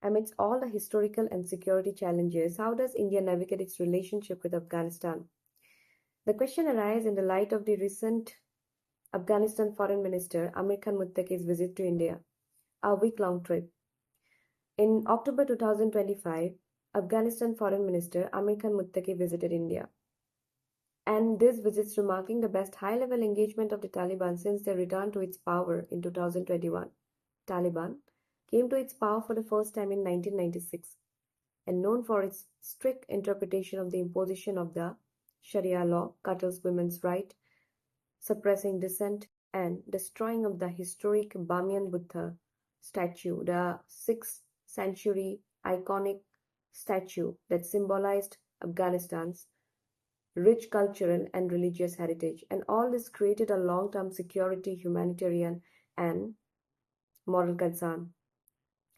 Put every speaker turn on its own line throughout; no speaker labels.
Amidst all the historical and security challenges, how does India navigate its relationship with Afghanistan? The question arises in the light of the recent Afghanistan Foreign Minister Amir Muttaqi's visit to India, a week-long trip. In October 2025, Afghanistan Foreign Minister Amir Muttaqi visited India. And this visit remarking the best high-level engagement of the Taliban since their return to its power in 2021. Taliban came to its power for the first time in 1996 and known for its strict interpretation of the imposition of the Sharia law, curtails women's right, suppressing dissent, and destroying of the historic Bamiyan Buddha statue, the 6th century iconic statue that symbolized Afghanistan's rich cultural and religious heritage. And all this created a long-term security, humanitarian, and moral concern.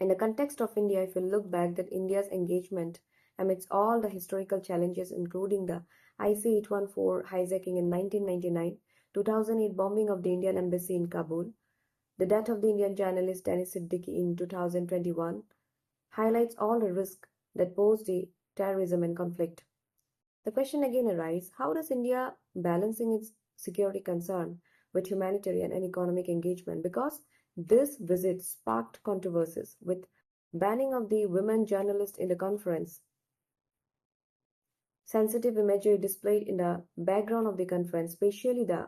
In the context of India, if we look back that India's engagement amidst all the historical challenges, including the IC-814 hijacking in 1999, 2008 bombing of the Indian embassy in Kabul, the death of the Indian journalist Danish Siddiqui in 2021, highlights all the risk that pose the terrorism and conflict. The question again arises, how does India balancing its security concern with humanitarian and economic engagement? Because this visit sparked controversies with banning of the women journalists in the conference, sensitive imagery displayed in the background of the conference, especially the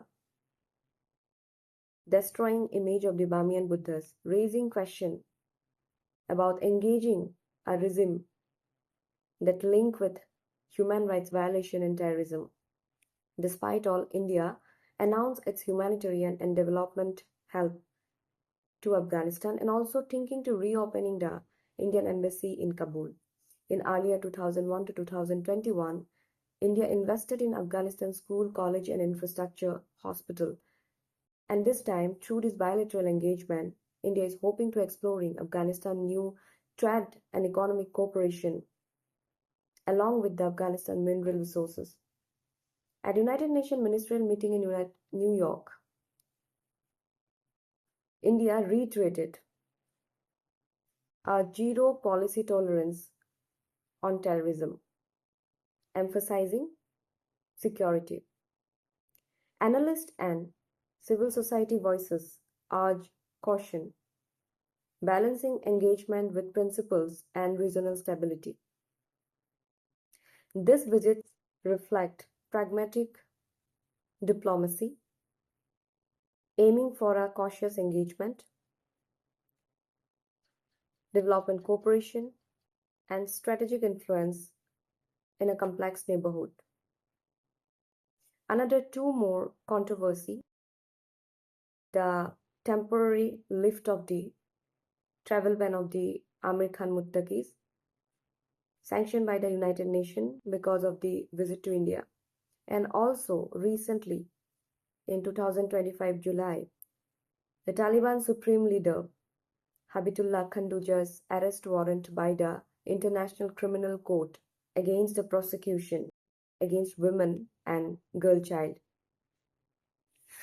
destroying image of the Bamiyan Buddhas, raising question about engaging a regime that link with human rights violation and terrorism. Despite all, India announced its humanitarian and development help to Afghanistan and also thinking to reopening the Indian embassy in Kabul. In earlier 2001 to 2021, India invested in Afghanistan school, college and infrastructure, hospital. And this time, through this bilateral engagement, India is hoping to exploring Afghanistan new trade and economic cooperation along with the Afghanistan mineral resources. At United Nations Ministerial meeting in New York, India reiterated a zero policy tolerance on terrorism, emphasizing security. Analysts and civil society voices urge caution, balancing engagement with principles and regional stability. This visit reflects pragmatic diplomacy, aiming for a cautious engagement, development cooperation, and strategic influence in a complex neighborhood. Another two more controversy, the temporary lift of the travel ban of the Amir Muttaqis, sanctioned by the United Nations because of the visit to India. And also recently, in 2025 July, the Taliban Supreme Leader Habibullah Khanduja's arrest warrant by the International Criminal Court against the prosecution against women and girl child